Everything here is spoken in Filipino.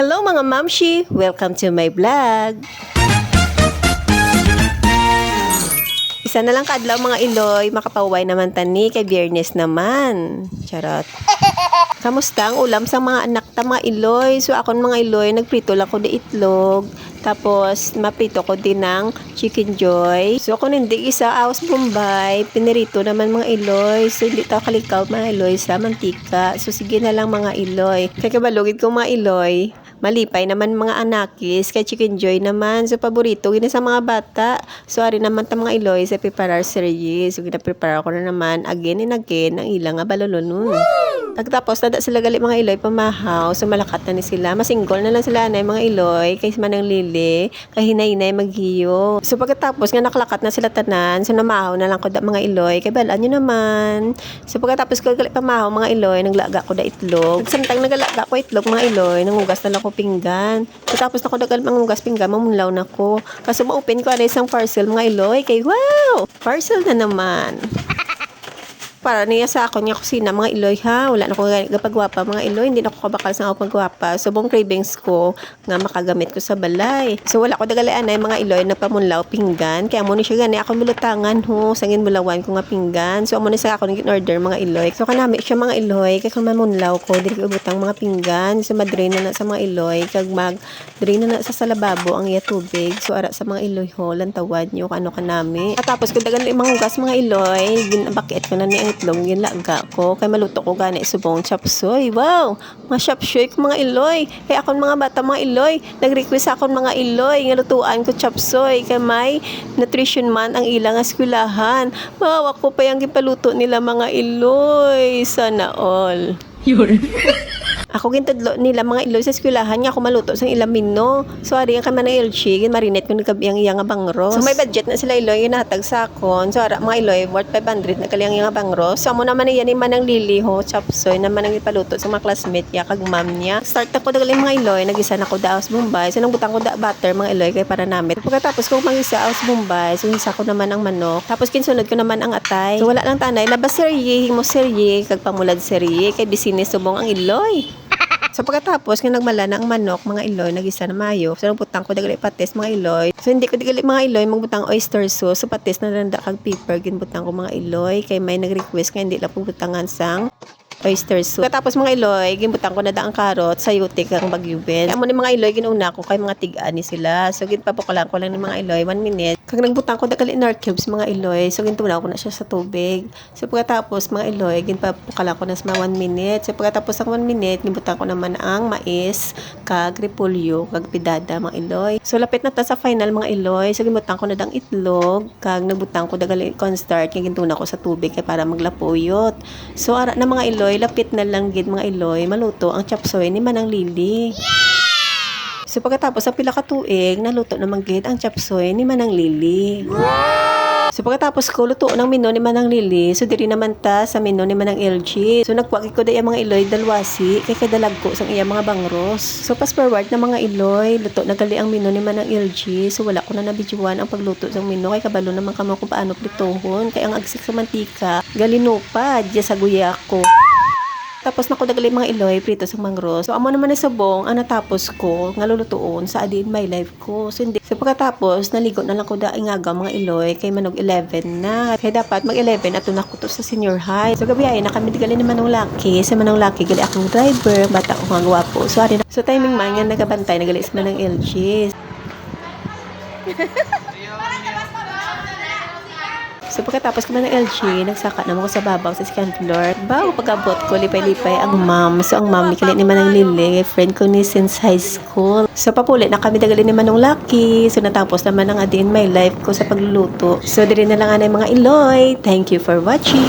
Hello mga mamshi! Welcome to my vlog! Isa na lang kadlaw mga iloy, makapaway naman tani kay Biyernes naman. Charot. Kamusta ang ulam sa mga anak ta mga iloy? So akon mga iloy, nagprito lang ko na itlog. Tapos maprito ko din ng chicken joy. So kung hindi isa awas Bombay, pinirito naman mga iloy. So hindi ta kalikaw mga iloy sa mantika. So sige na lang mga iloy. Kaya kabalugid ko mga iloy. Malipay naman mga anakis, kay chicken joy naman. So, paborito, gina sa mga bata. So, ari naman ta mga iloy sa preparar series. So, gina-prepare ko na naman again and again ang ilang nga balolonon. Pagtapos, tada sila gali mga iloy pamahaw. So, malakat na ni sila. Masinggol na lang sila na mga iloy. Kay manang lili. Kay hinay-hinay maghiyo. So, pagkatapos nga naklakat na sila tanan. So, namahaw na lang ko da mga iloy. Kay balaan nyo naman. So, pagkatapos ko gali pamahaw mga iloy, naglaga ko da itlog. Samtang naglaga ko itlog mga iloy, nangugas na lang ko pinggan. So, tapos na ko dagal mangugas pinggan, mamunlaw na ko. Kaso ma-open ko ano isang parcel mga iloy. Kay wow! Parcel na naman. Para niya sa ako niya kusina mga iloy ha. Wala na ko kapagwapa mga iloy. Hindi na ko kabakal sa ako pagwapa. So buong cravings ko nga makagamit ko sa balay. So wala ko dagalaan ay mga iloy na pamunlaw pinggan. Kaya mo ni siya gani ako milutangan ho. Sangin mulawan ko nga pinggan. So amo ni sa ako naging order mga iloy. So kanami siya mga iloy. Kaya kung mamunlaw ko dili ko ubutang mga pinggan. So madrain na sa mga iloy. Kag mag-drain na sa lababo ang iya tubig. So ara sa mga iloy ho. Lantawad nyo kano kanami. At tapos kung dagan mga hugas mga iloy. Ginabakit ko na ni itlog yung laga ko kay maluto ko gani subong chapsoy. Wow, mga chapsoy ko mga iloy. Kay akon mga bata mga iloy, nag-request akon mga iloy nga lutuan ko chapsoy kay may nutrition man ang ilang eskwelahan. Wow, ako pa yung gipaluto nila mga iloy. Sana all. Yun. Ako gintudlo nila mga iloy sa eskwelahan nga ako maluto sang ilang mino. So ari ang kama ng ilchi, marinate ko ni kabiyang iya nga bangros. So may budget na sila iloy ginatag sa akon. So ara mga iloy worth 500 na kaliyang iya nga bangros. So amo naman iyan ni manang lili ho chapsoy naman ang ipaluto sa mga classmate ya kag ma'am niya. Start ako dagali mga iloy, nagisa na ko daos Bombay. So nang butang ko da butter mga iloy kay para namit. Pagkatapos ko magisa aus Bombay, so isa ko naman ang manok. Tapos kinsunod ko naman ang atay. So wala lang tanay, labas serye, himo serye kag pamulad serye kay business subong ang iloy. So pagkatapos nga nagmala na ang manok mga iloy nagisa na mayo. So nagbutang ko dagali patis mga iloy. So hindi ko dagali mga iloy magbutang oyster sauce. So patis na randa kag pepper ginbutang ko mga iloy kay may nag-request nga hindi lang pubutangan sang oyster sauce. Tapos mga iloy, ginbutang ko na da ang karot, sayote kang bagyuben. Amo ni mga iloy ginuuna ko kay mga tig-ani sila. So ginpapukalan ko lang ni mga iloy 1 minute. Kag nagbutang ko dagali nor cubes mga iloy. So gintunaw ko na siya sa tubig. So pagkatapos mga iloy, ginpapukalan ko na sa 1 minute. So pagkatapos ng 1 minute, ginbutang ko naman ang mais kag repolyo kag pidada mga iloy. So lapit na ta sa final mga iloy. So ginbutang ko na dang itlog kag nagbutang ko dagali cornstarch kag gintunaw ko sa tubig kay para maglapuyot. So ara na mga iloy, lapit na lang gid mga iloy maluto ang chapsoy ni Manang Lili. So pagkatapos ang pila ka tuig naluto naman gid ang chapsoy ni Manang Lili. So pagkatapos ko luto ng mino ni Manang Lili, so diri naman ta sa mino ni Manang LG. So nagwagi ko daya mga iloy dalwasi kay kadalag ko sang iya mga bangros. So fast forward na mga iloy, luto na gali ang mino ni Manang LG. So wala ko na nabidyoan ang pagluto sang mino kay kabalo naman kamo kung paano pritohon kay ang agsik sa mantika galino pa diya sa guya ko. Tapos nako dagali mga iloy prito sa mangros. So amo naman na sabong ang natapos ko nga lulutuon sa Adi in My Life ko. So hindi. So pagkatapos naligo na lang ko da ingaga mga iloy kay manog 11 na. Kaya dapat mag 11 ato na ko to sa senior high. So gabi ay na kami digali ni Manong Laki. Sa Manong Laki gali akong driver, bata ko nga gwapo. So ari na. So timing man nga nagabantay nagali sa Manang LG. So pagkatapos ko na ng LG, nagsaka naman ko sa babaw sa second floor. Bago pagkabot ko, lipay-lipay ang mom. So ang mom, nikalit ni Manang Lili, friend ko ni since high school. So papulit na kami dagali ni Manong Lucky. So natapos naman ang Adi in My Life ko sa pagluluto. So diri na lang anay mga iloy. Thank you for watching.